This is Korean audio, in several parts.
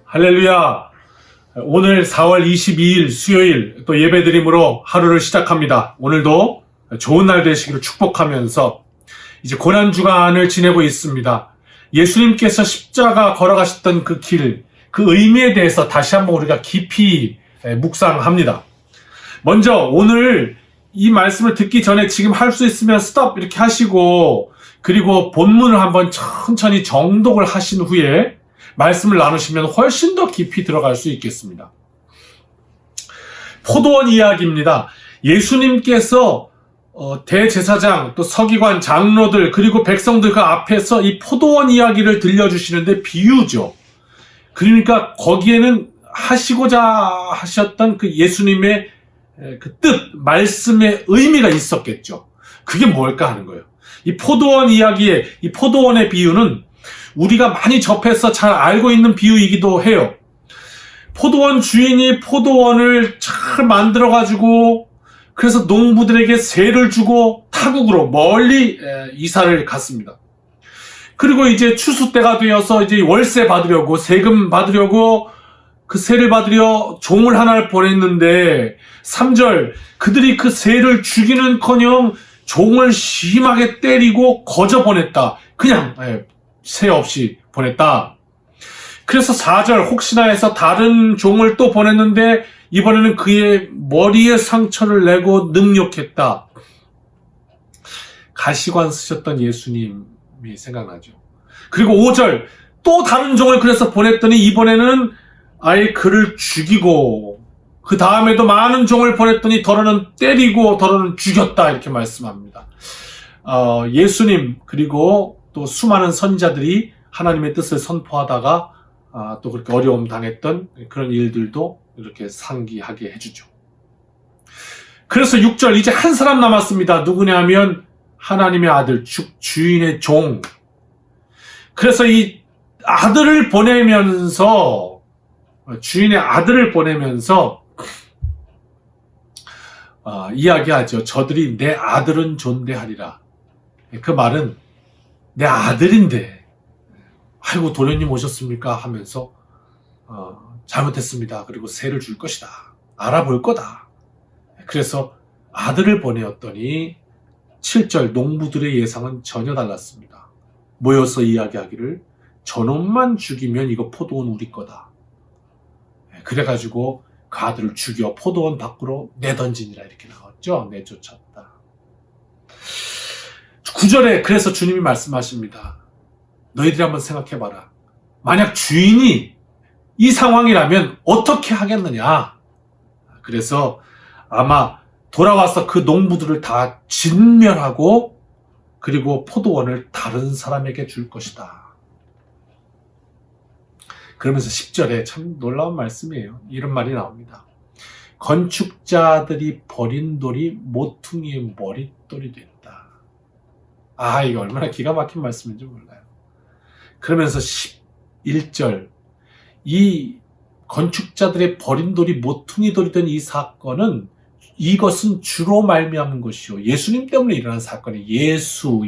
할렐루야. 오늘 4월 22일 수요일 또 예배드림으로 하루를 시작합니다. 오늘도 좋은 날 되시기를 축복하면서 이제 고난주간을 지내고 있습니다. 예수님께서 십자가 걸어가셨던 그 길, 그 의미에 대해서 다시 한번 우리가 깊이 묵상합니다. 먼저 오늘 이 말씀을 듣기 전에 지금 할 수 있으면 스톱 이렇게 하시고, 그리고 본문을 한번 천천히 정독을 하신 후에 말씀을 나누시면 훨씬 더 깊이 들어갈 수 있겠습니다. 포도원 이야기입니다. 예수님께서 대제사장, 또 서기관, 장로들, 그리고 백성들 그 앞에서 이 포도원 이야기를 들려주시는데 비유죠. 그러니까 거기에는 하시고자 하셨던 그 예수님의 그 뜻, 말씀의 의미가 있었겠죠. 그게 뭘까 하는 거예요. 이 포도원 이야기의, 이 포도원의 비유는 우리가 많이 접해서 잘 알고 있는 비유이기도 해요. 포도원 주인이 포도원을 잘 만들어가지고, 그래서 농부들에게 세를 주고 타국으로 멀리 이사를 갔습니다. 그리고 이제 추수 때가 되어서 이제 월세 받으려고, 세금 받으려고, 그 세를 받으려 종을 하나를 보냈는데 3절, 그들이 그 세를 주기는커녕 종을 심하게 때리고 거저 보냈다. 그냥 세 없이 보냈다. 그래서 4절, 혹시나 해서 다른 종을 또 보냈는데 이번에는 그의 머리에 상처를 내고 능욕했다. 가시관 쓰셨던 예수님이 생각나죠. 그리고 5절, 또 다른 종을 그래서 보냈더니 이번에는 아예 그를 죽이고, 그 다음에도 많은 종을 보냈더니 더러는 때리고 더러는 죽였다, 이렇게 말씀합니다. 예수님 그리고 또 수많은 선지자들이 하나님의 뜻을 선포하다가 또 그렇게 어려움 당했던 그런 일들도 이렇게 상기하게 해주죠. 그래서 6절, 이제 한 사람 남았습니다. 누구냐 하면 하나님의 아들, 주인의 종. 그래서 이 아들을 보내면서, 주인의 아들을 보내면서 이야기하죠. 저들이 내 아들은 존대하리라. 그 말은 내 아들인데, 아이고 도련님 오셨습니까 하면서 잘못했습니다. 그리고 세를 줄 것이다. 알아볼 거다. 그래서 아들을 보내었더니 7절, 농부들의 예상은 전혀 달랐습니다. 모여서 이야기하기를 저놈만 죽이면 이거 포도원 우리 거다. 그래가지고 그 아들을 죽여 포도원 밖으로 내던지니라, 이렇게 나왔죠. 내쫓았다. 9절에 그래서 주님이 말씀하십니다. 너희들이 한번 생각해봐라. 만약 주인이 이 상황이라면 어떻게 하겠느냐. 그래서 아마 돌아와서 그 농부들을 다 진멸하고, 그리고 포도원을 다른 사람에게 줄 것이다. 그러면서 10절에 참 놀라운 말씀이에요. 이런 말이 나옵니다. 건축자들이 버린 돌이 모퉁이의 머릿돌이 됐다. 이거 얼마나 기가 막힌 말씀인지 몰라요. 그러면서 11절, 이 건축자들의 버린 돌이 모퉁이 돌이 된 이 사건은, 이것은 주로 말미암은 것이요, 예수님 때문에 일어난 사건이 예수.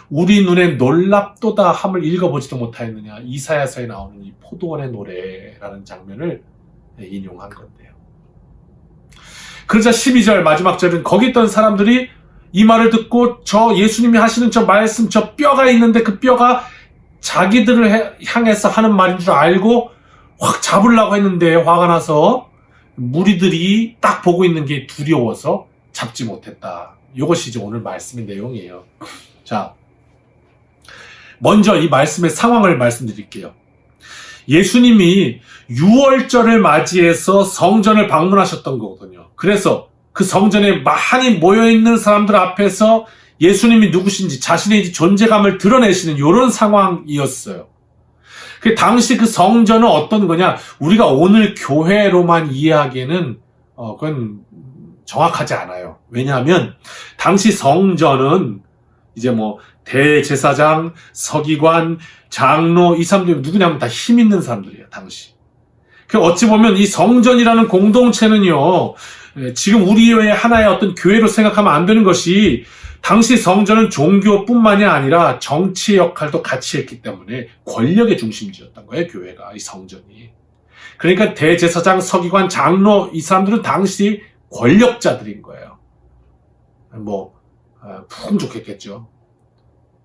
우리 눈에 놀랍도다 함을 읽어보지도 못하였느냐. 이사야서에 나오는 이 포도원의 노래라는 장면을 인용한 건데요. 그러자 12절 마지막 절은 거기 있던 사람들이 이 말을 듣고 저 예수님이 하시는 저 말씀, 저 뼈가 있는데 그 뼈가 자기들을 향해서 하는 말인 줄 알고 확 잡으려고 했는데, 화가 나서 무리들이 딱 보고 있는 게 두려워서 잡지 못했다. 이것이 이제 오늘 말씀의 내용이에요. 자, 먼저 이 말씀의 상황을 말씀드릴게요. 예수님이 유월절을 맞이해서 성전을 방문하셨던 거거든요. 그래서 그 성전에 많이 모여있는 사람들 앞에서 예수님이 누구신지, 자신의 존재감을 드러내시는 이런 상황이었어요. 그 당시 그 성전은 어떤 거냐, 우리가 오늘 교회로만 이해하기에는 그건 정확하지 않아요. 왜냐하면 당시 성전은 이제 대제사장, 서기관, 장로, 이 사람들이 누구냐면 다 힘 있는 사람들이에요, 당시. 어찌 보면 이 성전이라는 공동체는요, 지금 우리의 하나의 어떤 교회로 생각하면 안 되는 것이, 당시 성전은 종교뿐만이 아니라 정치 역할도 같이 했기 때문에 권력의 중심지였던 거예요, 교회가, 이 성전이. 그러니까 대제사장, 서기관, 장로, 이 사람들은 당시 권력자들인 거예요. 풍족했겠죠.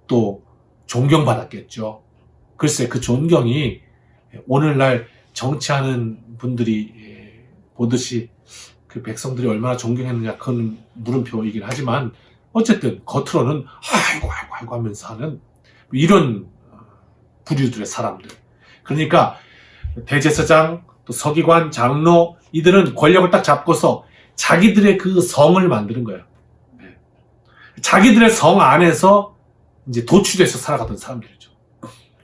또 존경받았겠죠. 글쎄, 그 존경이 오늘날 정치하는 분들이 보듯이 그 백성들이 얼마나 존경했느냐, 그건 물음표이긴 하지만 어쨌든 겉으로는 아이고 하면서 하는 이런 부류들의 사람들. 그러니까 대제사장, 또 서기관, 장로, 이들은 권력을 딱 잡고서 자기들의 그 성을 만드는 거예요. 자기들의 성 안에서 이제 도취돼서 살아가던 사람들이죠.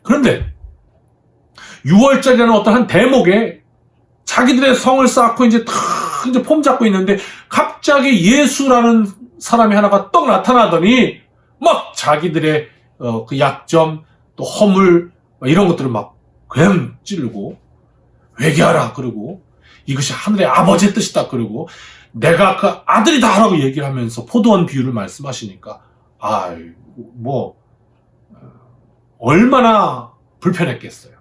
그런데 6월절이라는 어떤 한 대목에 자기들의 성을 쌓고 이제 폼 잡고 있는데 갑자기 예수라는 사람이 하나가 떡 나타나더니 막 자기들의 그 약점, 또 허물, 이런 것들을 막 그냥 찌르고 회개하라 그러고 이것이 하늘의 아버지의 뜻이다 그러고 내가 그 아들이다 하라고 얘기를 하면서 포도원 비유를 말씀하시니까 얼마나 불편했겠어요.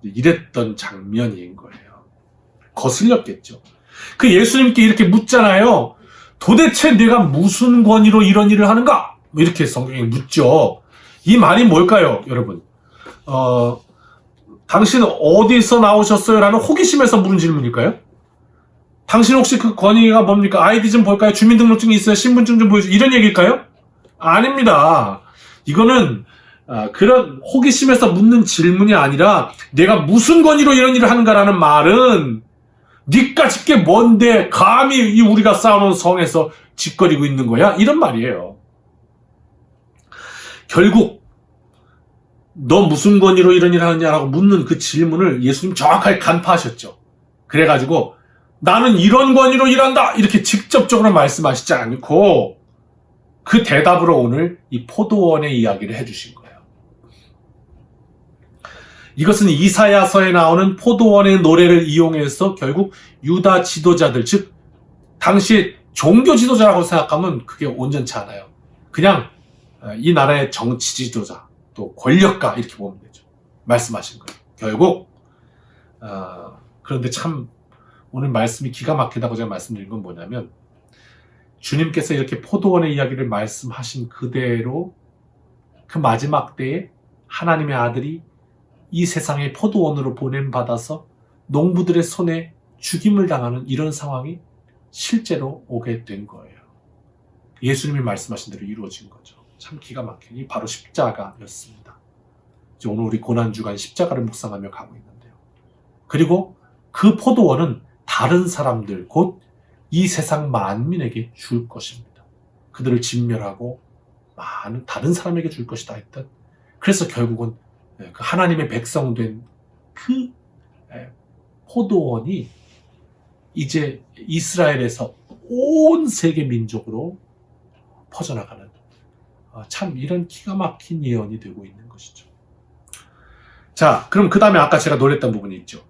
이랬던 장면인 거예요. 거슬렸겠죠. 그 예수님께 이렇게 묻잖아요. 도대체 내가 무슨 권위로 이런 일을 하는가? 이렇게 성경에 묻죠. 이 말이 뭘까요, 여러분? 당신 어디서 나오셨어요? 라는 호기심에서 물은 질문일까요? 당신 혹시 그 권위가 뭡니까? 아이디 좀 볼까요? 주민등록증이 있어요? 신분증 좀 보여주세요? 이런 얘기일까요? 아닙니다. 이거는 그런 호기심에서 묻는 질문이 아니라 내가 무슨 권위로 이런 일을 하는가라는 말은 니까짓 게 뭔데 감히 우리가 쌓아놓은 성에서 짓거리고 있는 거야? 이런 말이에요. 결국 너 무슨 권위로 이런 일을 하느냐라고 묻는 그 질문을 예수님 정확하게 간파하셨죠. 그래가지고 나는 이런 권위로 일한다 이렇게 직접적으로 말씀하시지 않고 그 대답으로 오늘 이 포도원의 이야기를 해주신 거예요. 이것은 이사야서에 나오는 포도원의 노래를 이용해서 결국 유다 지도자들, 즉 당시 종교 지도자라고 생각하면 그게 온전치 않아요. 그냥 이 나라의 정치 지도자, 또 권력가 이렇게 보면 되죠. 말씀하신 거예요. 결국 그런데 참 오늘 말씀이 기가 막히다고 제가 말씀드린 건 뭐냐면 주님께서 이렇게 포도원의 이야기를 말씀하신 그대로 그 마지막 때에 하나님의 아들이 이 세상의 포도원으로 보냄받아서 농부들의 손에 죽임을 당하는 이런 상황이 실제로 오게 된 거예요. 예수님이 말씀하신 대로 이루어진 거죠. 참 기가 막히니 바로 십자가였습니다. 이제 오늘 우리 고난주간 십자가를 묵상하며 가고 있는데요. 그리고 그 포도원은 다른 사람들, 곧 이 세상 만민에게 줄 것입니다. 그들을 진멸하고 많은 다른 사람에게 줄 것이다 했던, 그래서 결국은 그 하나님의 백성 된 그 포도원이 이제 이스라엘에서 온 세계 민족으로 퍼져나가는 참 이런 기가 막힌 예언이 되고 있는 것이죠. 자, 그럼 그 다음에 아까 제가 놀랬던 부분이 있죠.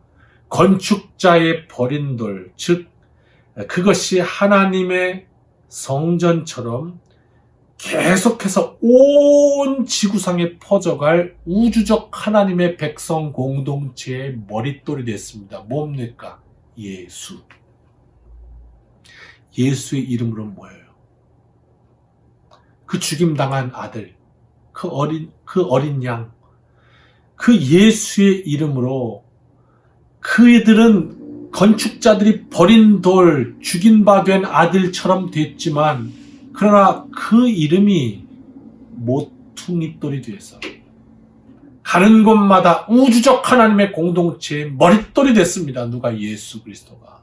건축자의 버린 돌, 즉 그것이 하나님의 성전처럼 계속해서 온 지구상에 퍼져갈 우주적 하나님의 백성 공동체의 머릿돌이 됐습니다. 뭡니까? 예수. 예수의 이름으로 모여요. 그 죽임당한 아들, 그 어린 양, 그 예수의 이름으로 그들은 건축자들이 버린 돌, 죽인 바 된 아들처럼 됐지만 그러나 그 이름이 모퉁이돌이 돼서 가는 곳마다 우주적 하나님의 공동체의 머릿돌이 됐습니다. 누가? 예수 그리스도가.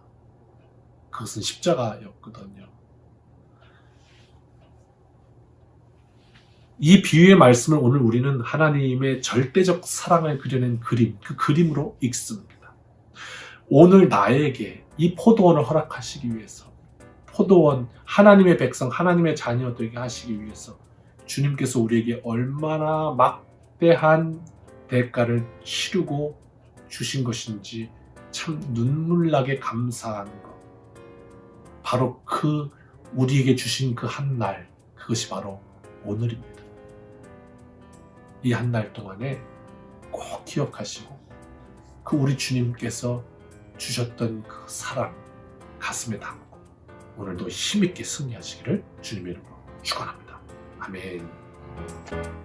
그것은 십자가였거든요. 이 비유의 말씀을 오늘 우리는 하나님의 절대적 사랑을 그려낸 그림, 그 그림으로 읽습니다. 오늘 나에게 이 포도원을 허락하시기 위해서, 포도원, 하나님의 백성, 하나님의 자녀 되게 하시기 위해서 주님께서 우리에게 얼마나 막대한 대가를 치르고 주신 것인지 참 눈물나게 감사한 것. 바로 그 우리에게 주신 그 한 날, 그것이 바로 오늘입니다. 이 한 달 동안에 꼭 기억하시고 그 우리 주님께서 주셨던 그 사랑 가슴에 담고 오늘도 힘있게 승리하시기를 주님의 이름으로 축원합니다. 아멘.